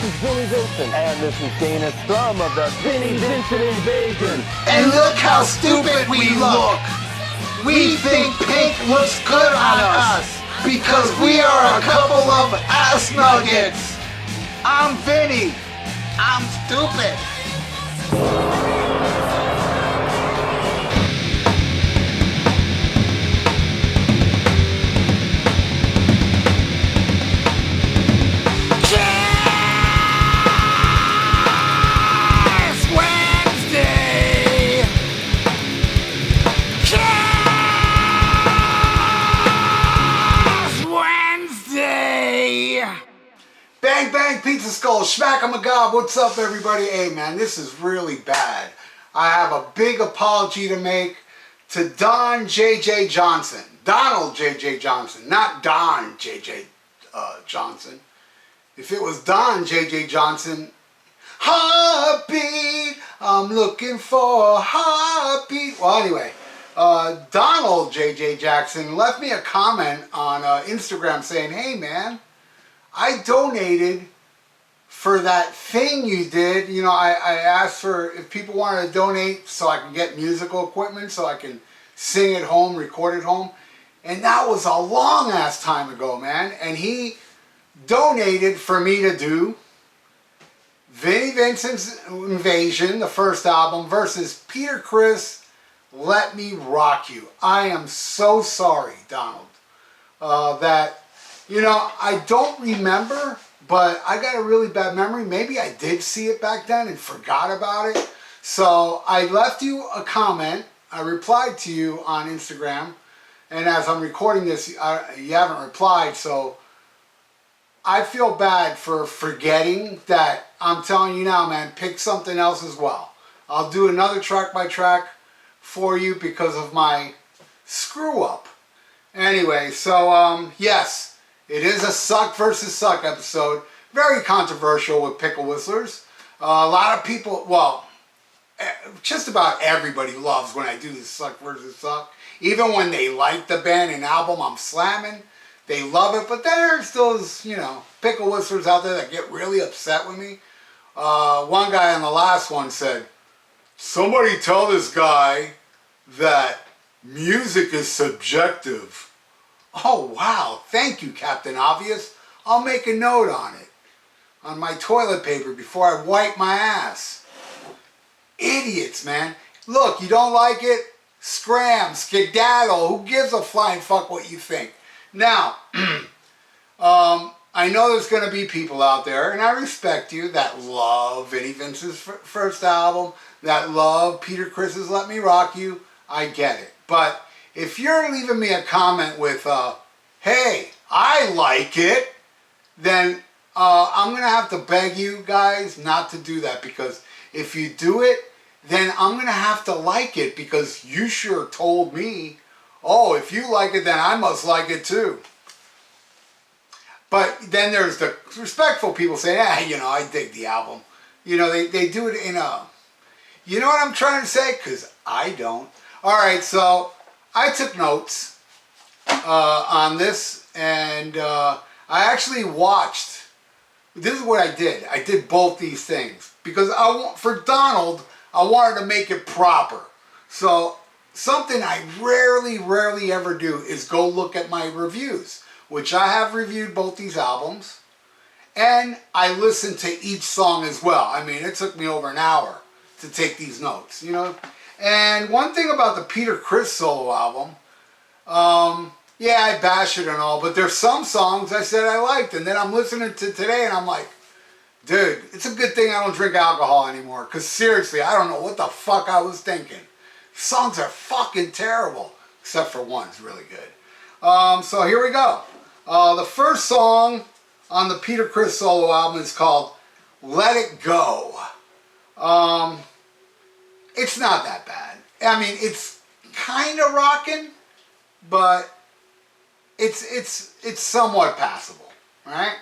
is Vinnie Vincent. And this is Dana Strum of the Vinnie Vincent Invasion. And look how stupid we look. We think pink looks good on us because we are a couple of ass nuggets. I'm Vinnie. I'm stupid. Bang bang pizza skull, SHMACKEMAGOB. What's up everybody? Hey man, this is really bad. I have a big apology to make to Donald J.J. Johnson, not Don J.J. Johnson. If it was Don J.J. Johnson, heartbeat, I'm looking for a heartbeat. Well anyway, Donald J.J. Jackson left me a comment on Instagram saying, hey man, I donated for that thing you did. You know, I asked for if people wanted to donate so I can get musical equipment so I can sing at home, record at home. And that was a long ass time ago, man. And he donated for me to do Vinnie Vincent's Invasion, the first album, versus Peter Criss, Let Me Rock You. I am so sorry, Donald, that... You know, I don't remember, but I got a really bad memory. Maybe I did see it back then and forgot about it. So I left you a comment. I replied to you on Instagram. And as I'm recording this, you haven't replied. So I feel bad for forgetting that. I'm telling you now, man, pick something else as well. I'll do another track by track for you because of my screw up. Anyway, so yes. It is a suck versus suck episode. Very controversial with pickle whistlers. A lot of people, well, just about everybody loves when I do this suck versus suck. Even when they like the band and album I'm slamming, they love it. But there's those, you know, pickle whistlers out there that get really upset with me. One guy on the last one said, somebody tell this guy that music is subjective. Oh wow, thank you Captain Obvious. I'll make a note on it. On my toilet paper before I wipe my ass. Idiots, man. Look, you don't like it? Scram, skedaddle. Who gives a flying fuck what you think? Now, I know there's going to be people out there, and I respect you, that love Vinnie Vincent's first album, that love Peter Criss's Let Me Rock You. I get it. But if you're leaving me a comment with, hey, I like it, then I'm going to have to beg you guys not to do that, because if you do it, then I'm going to have to like it, because you sure told me, oh, if you like it, then I must like it too. But then there's the respectful people saying, you know, I dig the album. You know, they do it in a, you know what I'm trying to say? Because I don't. All right, so I took notes on this, and I actually watched. This is what I did. I did both these things because for Donald, I wanted to make it proper. So something I rarely ever do is go look at my reviews, which I have reviewed both these albums, and I listened to each song as well. I mean, it took me over an hour to take these notes, you know. And one thing about the Peter Criss solo album, yeah, I bash it and all, but there's some songs I said I liked, and then I'm listening to today and I'm like, dude, it's a good thing I don't drink alcohol anymore, because seriously, I don't know what the fuck I was thinking. Songs are fucking terrible, except for one, it's really good. So here we go. The first song on the Peter Criss solo album is called Let It Go. It's not that bad. I mean, it's kind of rocking, but it's somewhat passable, right?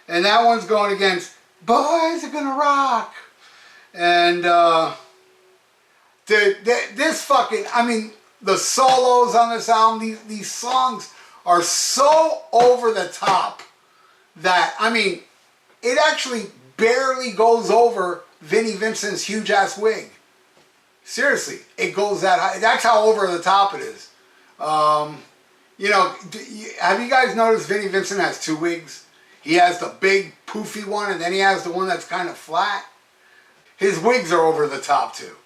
And that one's going against Boys Are Gonna Rock. And dude, this fucking, I mean, the solos on this album, these songs are so over the top that, I mean, it actually barely goes over Vinnie Vincent's huge ass wig. Seriously, it goes that high. That's how over the top it is. You know, have you guys noticed Vinnie Vincent has two wigs? He has the big poofy one, and then he has the one that's kind of flat. His wigs are over the top too.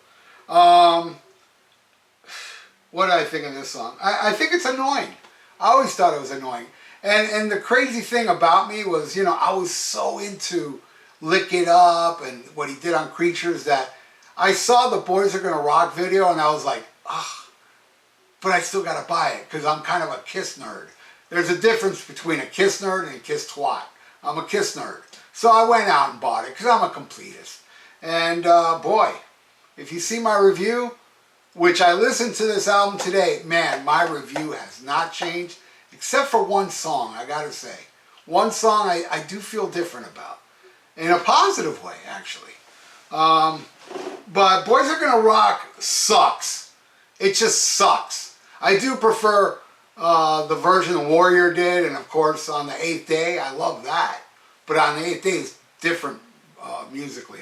What did I think of this song? I think it's annoying. I always thought it was annoying. And the crazy thing about me was, you know, I was so into Lick It Up and what he did on Creatures that I saw the Boys Are Gonna Rock video and I was like, ah, but I still gotta buy it because I'm kind of a Kiss nerd. There's a difference between a Kiss nerd and a Kiss twat. I'm a Kiss nerd. So I went out and bought it because I'm a completist. And boy, if you see my review, which I listened to this album today, man, my review has not changed except for one song, I gotta say. One song I do feel different about. In a positive way, actually. But Boys Are Gonna Rock sucks. It just sucks. I do prefer the version Warrior did, and of course on the 8th Day, I love that. But on the 8th Day, it's different musically.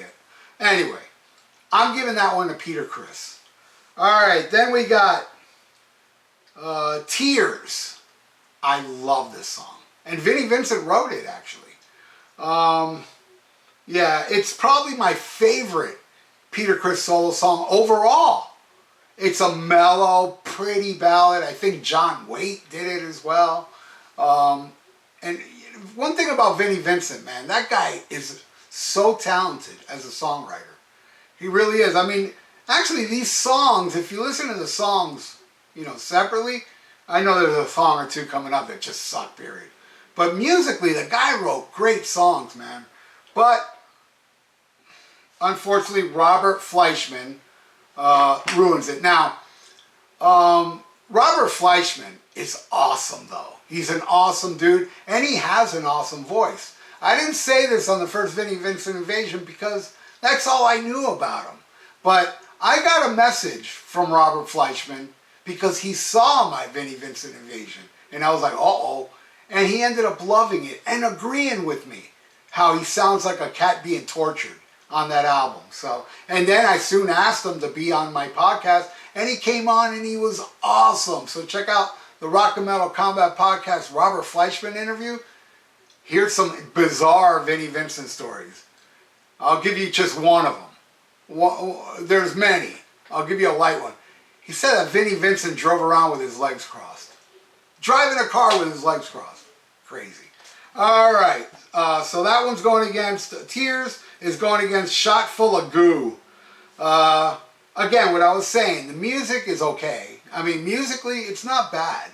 Anyway, I'm giving that one to Peter Criss. Alright, then we got Tears. I love this song. And Vinnie Vincent wrote it, actually. Yeah, it's probably my favorite Peter Criss solo song overall. It's a mellow, pretty ballad. I think John Waite did it as well. And one thing about Vinnie Vincent, man, that guy is so talented as a songwriter. He really is. I mean, actually, these songs, if you listen to the songs, you know, separately, I know there's a song or two coming up that just suck, period. But musically, the guy wrote great songs, man. But, unfortunately, Robert Fleischman ruins it. Now, Robert Fleischman is awesome, though. He's an awesome dude, and he has an awesome voice. I didn't say this on the first Vinnie Vincent Invasion because that's all I knew about him. But I got a message from Robert Fleischman because he saw my Vinnie Vincent Invasion. And I was like, uh-oh. And he ended up loving it and agreeing with me how he sounds like a cat being tortured on that album. So, and then I soon asked him to be on my podcast, and he came on and he was awesome. So check out the Rock and Metal Combat Podcast Robert Fleischman interview. Here's some bizarre Vinnie Vincent stories. I'll give you just one of them. There's many. I'll give you a light one. He said that Vinnie Vincent drove around with his legs crossed. Driving a car with his legs crossed. Crazy. Alright, so that one's going against Tears, is going against Shot Full of Goo. Again, what I was saying, the music is okay. I mean, musically, it's not bad.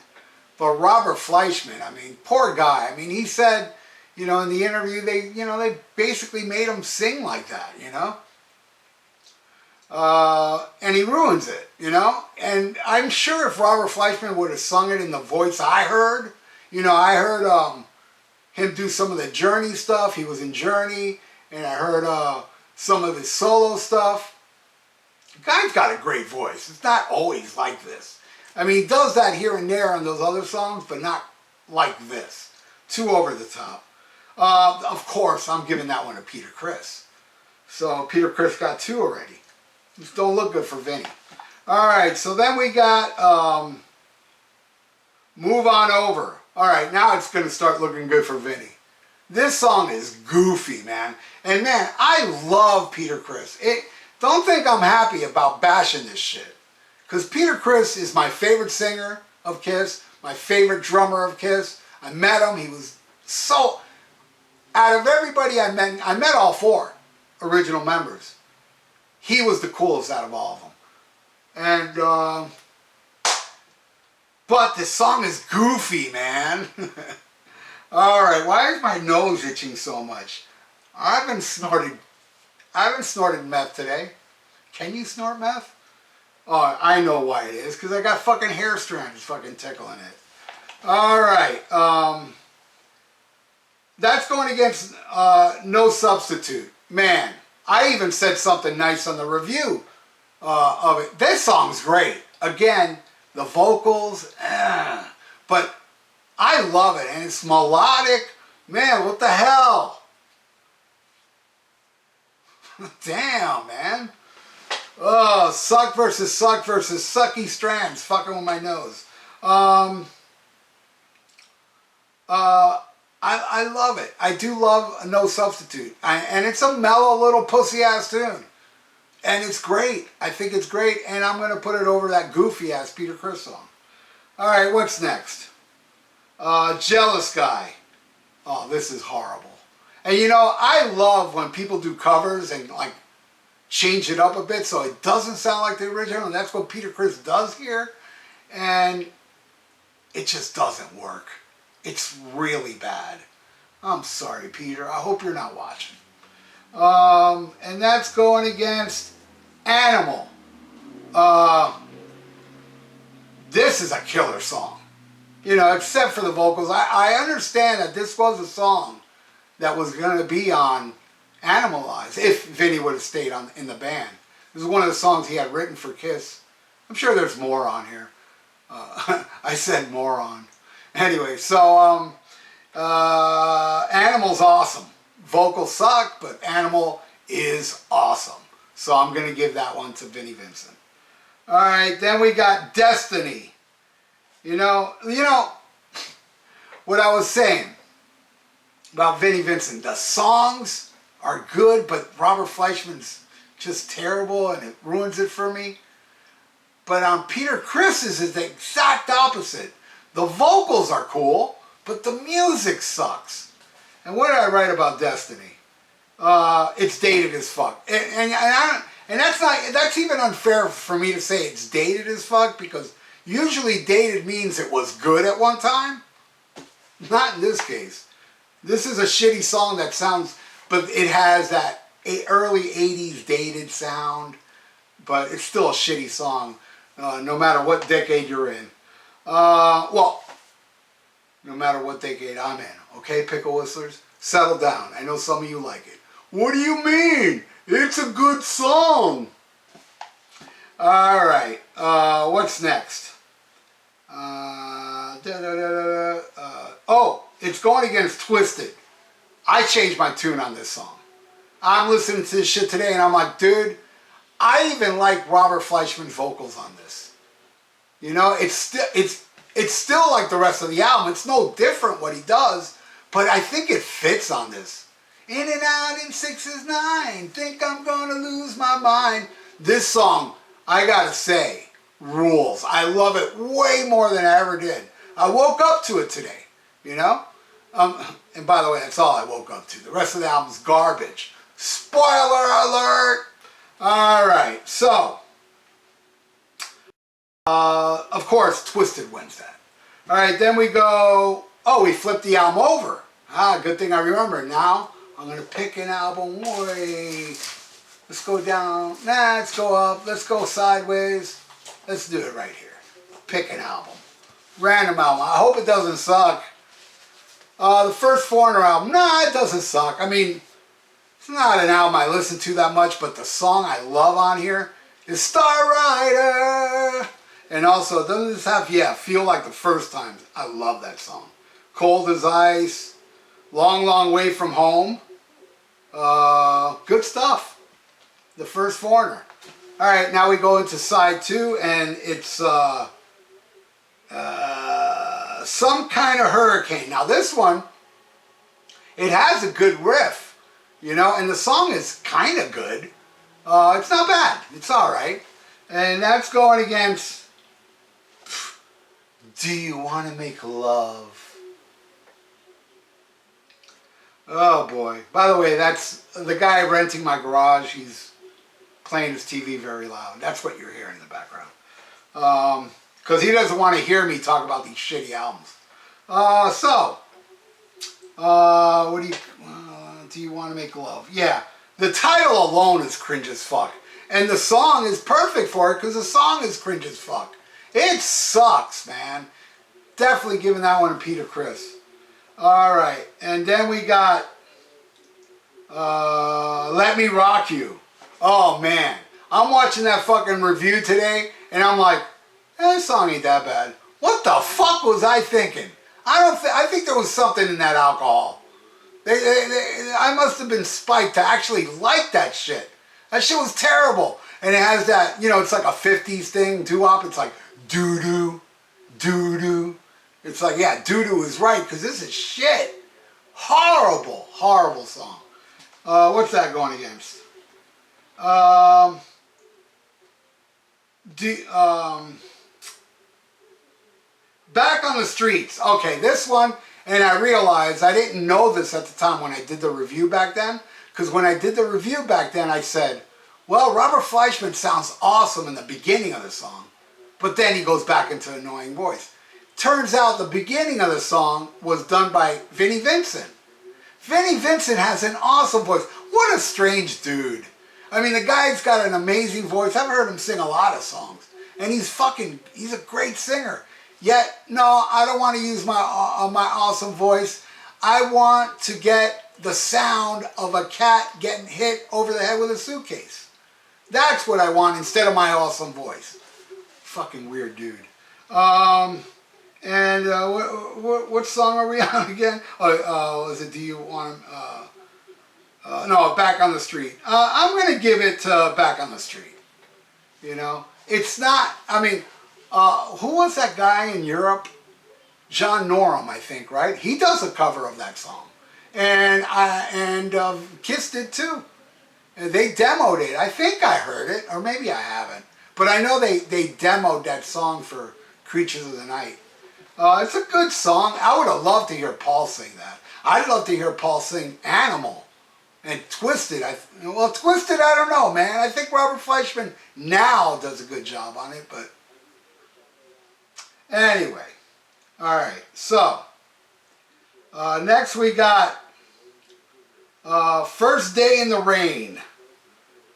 But Robert Fleischman, I mean, poor guy. I mean, he said, you know, in the interview, they basically made him sing like that, you know? And he ruins it, you know? And I'm sure if Robert Fleischman would have sung it in the voice I heard, you know, I heard him do some of the Journey stuff. He was in Journey, and I heard some of his solo stuff. The guy's got a great voice. It's not always like this. I mean, he does that here and there on those other songs, but not like this. Too over the top. Of course, I'm giving that one to Peter Criss. So Peter Criss got 2 already. Just don't look good for Vinnie. Alright, so then we got Move On Over. Alright, now it's going to start looking good for Vinnie. This song is goofy, man. And man, I love Peter Criss. Don't think I'm happy about bashing this shit. Because Peter Criss is my favorite singer of Kiss, my favorite drummer of Kiss. I met him, he was so... Out of everybody I met all 4 original members. He was the coolest out of all of them. And, but this song is goofy, man. Alright, why is my nose itching so much? I haven't snorted meth today. Can you snort meth? Oh, I know why it is, because I got fucking hair strands fucking tickling it. Alright, that's going against No Substitute. Man, I even said something nice on the review of it. This song's great. Again, the vocals, but I love it, and it's melodic. Man, what the hell? Damn, man. Oh, suck versus sucky strands. Fucking with my nose. I love it. I do love No Substitute. And it's a mellow little pussy-ass tune. And it's great. I think it's great. And I'm going to put it over that goofy-ass Peter Criss song. All right, what's next? Jealous Guy. Oh, this is horrible. And you know, I love when people do covers and like change it up a bit so it doesn't sound like the original. And that's what Peter Criss does here. And it just doesn't work. It's really bad. I'm sorry, Peter. I hope you're not watching. And that's going against Animal. This is a killer song. You know, except for the vocals. I understand that this was a song that was going to be on Animalize if Vinnie would have stayed in the band. This is one of the songs he had written for Kiss. I'm sure there's more on here. I said moron. Anyway, so Animal's awesome. Vocals suck, but Animal is awesome. So I'm going to give that one to Vinnie Vincent. All right, then we got Destiny. You know what I was saying about Vinnie Vincent. The songs are good, but Robert Fleischman's just terrible and it ruins it for me. But on Peter Criss's is the exact opposite. The vocals are cool, but the music sucks. And what did I write about Destiny? It's dated as fuck. And that's even unfair for me to say it's dated as fuck, because usually dated means it was good at one time. Not in this case. This is a shitty song that sounds, but it has that early 80s dated sound, but it's still a shitty song, no matter what decade you're in. Well, no matter what decade I'm in. Okay, pickle whistlers? Settle down. I know some of you like it. What do you mean? It's a good song. Alright, what's next? Oh, it's going against Twisted. I changed my tune on this song. I'm listening to this shit today and I'm like, dude, I even like Robert Fleischman's vocals on this. You know, it's still like the rest of the album. It's no different what he does, but I think it fits on this. In and out in 6 is 9. Think I'm gonna lose my mind. This song, I gotta say, rules. I love it way more than I ever did. I woke up to it today, you know? And by the way, that's all I woke up to. The rest of the album's garbage. Spoiler alert! Alright, so, of course, Twisted wins that. Alright, then we go, oh, we flipped the album over. Ah, good thing I remember. Now, I'm going to pick an album. Wait, let's go down. Nah, let's go up. Let's go sideways. Let's do it right here. Pick an album. Random album. I hope it doesn't suck. The first Foreigner album. Nah, it doesn't suck. I mean, it's not an album I listen to that much, but the song I love on here is Star Rider. And also, doesn't this have, yeah, Feel Like the First Time. I love that song. Cold as Ice. Long, Long Way From Home. Good stuff. The first Foreigner. Alright, now we go into side 2, and it's Some Kind of Hurricane. Now this one, it has a good riff, you know, and the song is kind of good. It's not bad. It's alright. And that's going against Do You Want to Make Love? Oh boy. By the way, that's the guy renting my garage. He's playing his TV very loud. That's what you're hearing in the background. Because he doesn't want to hear me talk about these shitty albums. What do you want to make love? Yeah. The title alone is cringe as fuck. And the song is perfect for it because the song is cringe as fuck. It sucks, man. Definitely giving that one to Peter Criss. Alright, and then we got Let Me Rock You. Oh man, I'm watching that fucking review today and I'm like, this song ain't that bad. What the fuck was I thinking? I think there was something in that alcohol. I must have been spiked to actually like that shit. That shit was terrible. And it has that, you know, it's like a 50s thing, doo-wop. It's like doo-doo, doo-doo. It's like, yeah, doo-doo is right, because this is shit. Horrible, horrible song. What's that going against? Back on the Streets. Okay, this one, and I realized I didn't know this at the time when I did the review back then, because when I did the review back then, I said, well, Robert Fleischman sounds awesome in the beginning of the song, but then he goes back into an annoying voice. Turns out the beginning of the song was done by Vinnie Vincent. Vinnie Vincent has an awesome voice. What a strange dude. I mean, the guy's got an amazing voice. I've heard him sing a lot of songs, and he's a great singer. Yet, no, I don't want to use my awesome voice. I want to get the sound of a cat getting hit over the head with a suitcase. That's what I want instead of my awesome voice. Fucking weird dude. What song are we on again? Was it Do You Want... no, Back on the Street. I'm going to give it Back on the Street. You know? It's not... I mean, who was that guy in Europe? John Norum, I think, right? He does a cover of that song. And Kiss did too. And they demoed it. I think I heard it, or maybe I haven't. But I know they demoed that song for Creatures of the Night. It's a good song. I would have loved to hear Paul sing that. I'd love to hear Paul sing Animal. And Twisted. Well, Twisted, I don't know, man. I think Robert Fleischman now does a good job on it, but... Anyway. Alright, so... next we got... First Day in the Rain.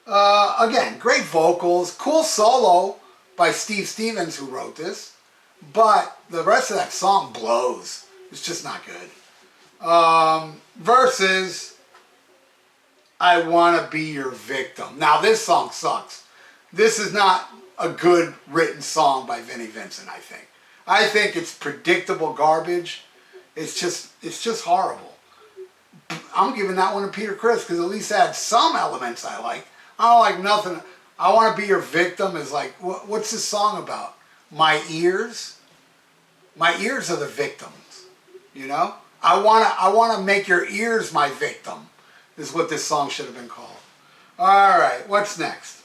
Again, great vocals, cool solo by Steve Stevens, who wrote this, but the rest of that song blows. It's just not good. Versus I Wanna Be Your Victim. Now this song sucks. This is not a good written song by Vinnie Vincent, I think. I think it's predictable garbage. It's just horrible. I'm giving that one to Peter Criss because at least it had some elements I like. I don't like nothing. I Want to Be Your Victim is like, what's this song about? My ears? My ears are the victims, you know? I wanna make your ears my victim is what this song should have been called. All right, what's next?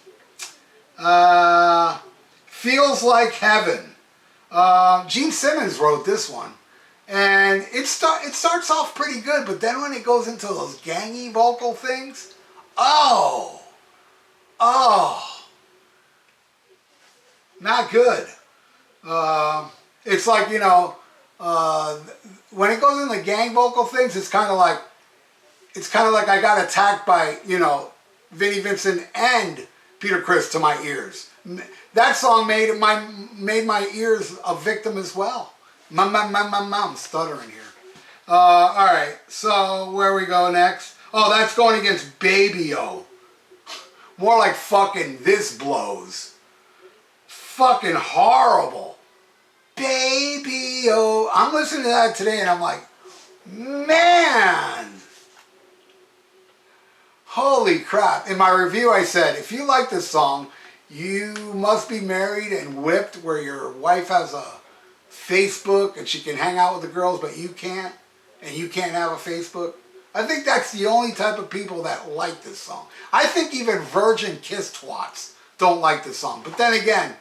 Feels Like Heaven. Gene Simmons wrote this one. And it starts off pretty good, but then when it goes into those gangy vocal things, oh, not good. It's like, you know, when it goes into gang vocal things, it's kind of like I got attacked by, you know, Vinnie Vincent and Peter Criss to my ears. That song made my ears a victim as well. I'm stuttering here. Alright, so where we go next? Oh, that's going against Baby-O. More like fucking This Blows. Fucking horrible. Baby-O. I'm listening to that today and I'm like, man. Holy crap. In my review I said, if you like this song, you must be married and whipped where your wife has a Facebook and she can hang out with the girls but you can't, and you can't have a Facebook. I think that's the only type of people that like this song. I think even virgin kiss twats don't like this song. But then again,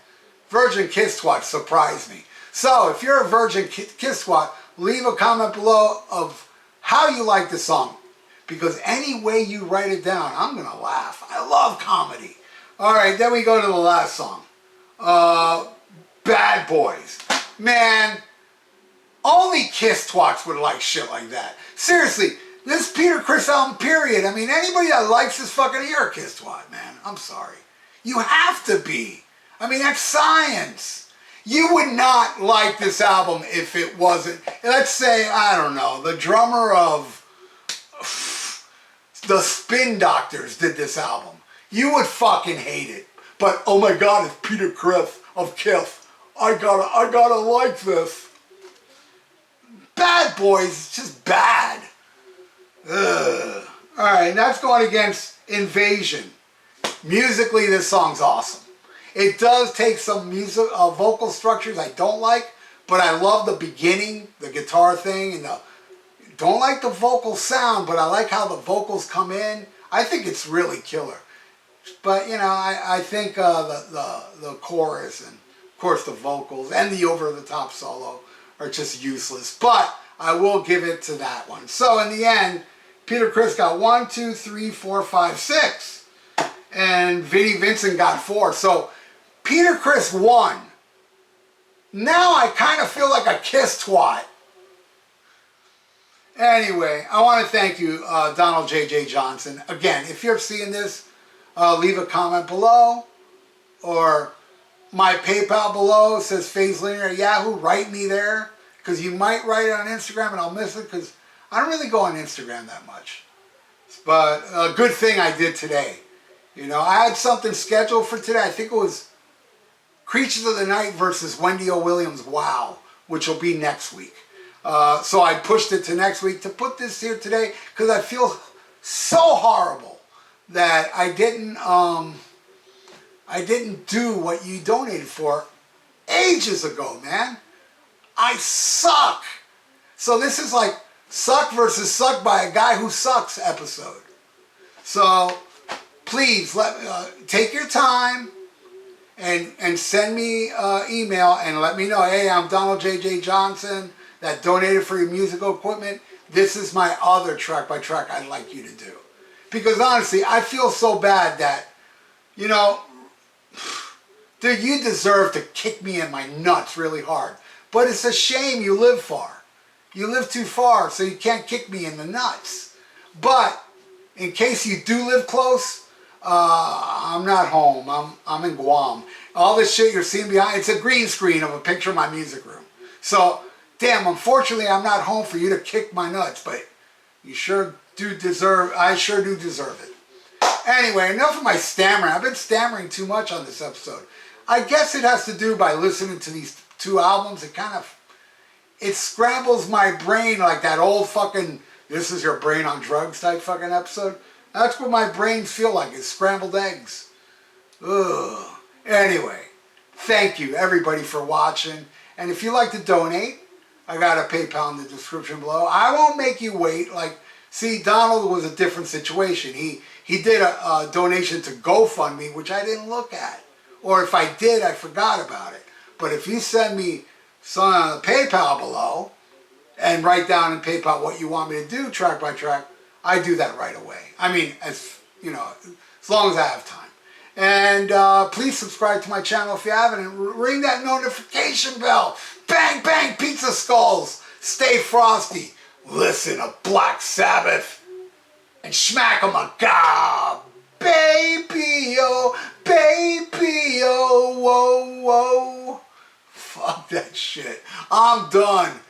virgin kiss twats surprise me. So if you're a virgin kiss twat, leave a comment below of how you like this song. Because any way you write it down, I'm going to laugh. I love comedy. Alright, then we go to the last song. Bad Boys. Man, only kiss twats would like shit like that. Seriously, this Peter Criss album, period. I mean, anybody that likes this fucking, you're a kiss twat, man. I'm sorry. You have to be. I mean, that's science. You would not like this album if it wasn't, let's say, I don't know, the drummer of the Spin Doctors did this album. You would fucking hate it. But, oh my God, it's Peter Criss of Kiss. I gotta like this. Bad Boys, it's just bad. Ugh. Alright, that's going against Invasion. Musically, this song's awesome. It does take some music, vocal structures I don't like, but I love the beginning, the guitar thing, and don't like the vocal sound, but I like how the vocals come in. I think it's really killer. But, you know, I think the chorus and, of course, the vocals and the over-the-top solo are just useless. But I will give it to that one. So, in the end, Peter Criss got 1, 2, 3, 4, 5, 6. And Vinnie Vincent got 4. So, Peter Criss won. Now I kind of feel like a kiss twat. Anyway, I want to thank you, Donald J.J. Johnson. Again, if you're seeing this, leave a comment below. Or my PayPal below says FazeLinear at Yahoo. Write me there. Because you might write it on Instagram and I'll miss it. Because I don't really go on Instagram that much. But a good thing I did today. You know, I had something scheduled for today. I think it was Creatures of the Night versus Wendy O. Williams. Wow. Which will be next week. So I pushed it to next week to put this here today because I feel so horrible that I didn't do what you donated for ages ago, man. I suck. So this is like Suck versus Suck by a Guy Who Sucks episode. So please take your time and send me email and let me know, hey, I'm Donald J.J. Johnson that donated for your musical equipment. This is my other track by track I'd like you to do. Because honestly, I feel so bad that, you know, dude, you deserve to kick me in my nuts really hard. But it's a shame you live far. You live too far, so you can't kick me in the nuts. But in case you do live close, I'm not home. I'm in Guam. All this shit you're seeing behind, it's a green screen of a picture of my music room. So, damn, unfortunately, I'm not home for you to kick my nuts, but you sure do deserve, I sure do deserve it. Anyway, enough of my stammering. I've been stammering too much on this episode. I guess it has to do by listening to these 2 albums. It scrambles my brain like that old fucking, this is your brain on drugs type fucking episode. That's what my brains feel like, it's scrambled eggs. Ugh. Anyway, thank you everybody for watching. And if you'd like to donate, I got a PayPal in the description below. I won't make you wait. Like, see, Donald was a different situation. He did a donation to GoFundMe, which I didn't look at. Or if I did, I forgot about it. But if you send me some on the PayPal below and write down in PayPal what you want me to do track by track, I do that right away. I mean, as you know, as long as I have time. And please subscribe to my channel if you haven't, and ring that notification bell. Bang, bang, pizza skulls. Stay frosty. Listen to Black Sabbath and SHMACKEMAGOB. Baby, oh, whoa, whoa. Fuck that shit. I'm done.